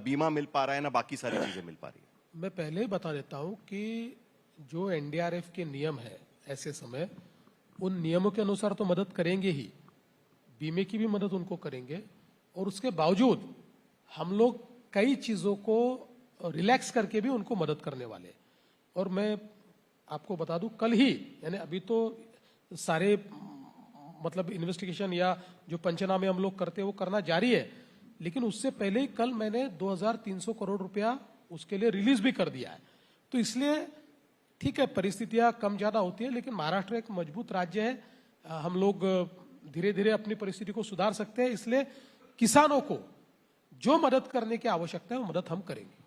बीमा मिल पा रहा है, ना बाकी सारी चीजें मिल पा रही है। मैं पहले ही बता देता हूं कि जो एनडीआरएफ के नियम है ऐसे समय, उन नियमों के अनुसार तो मदद करेंगे ही, बीमे की भी मदद उनको करेंगे, और उसके बावजूद हम लोग कई चीजों को रिलैक्स करके भी उनको मदद करने वाले। और मैं आपको बता दूं, कल ही, यानी अभी तो सारे मतलब इन्वेस्टिगेशन या जो पंचनामे हम लोग करते हैं वो करना जारी है, लेकिन उससे पहले ही कल मैंने 2300 करोड़ रुपया उसके लिए रिलीज भी कर दिया है। तो इसलिए ठीक है, परिस्थितियां कम ज्यादा होती है, लेकिन महाराष्ट्र एक मजबूत राज्य है, हम लोग धीरे धीरे अपनी परिस्थिति को सुधार सकते हैं। इसलिए किसानों को जो मदद करने की आवश्यकता है वो मदद हम करेंगे।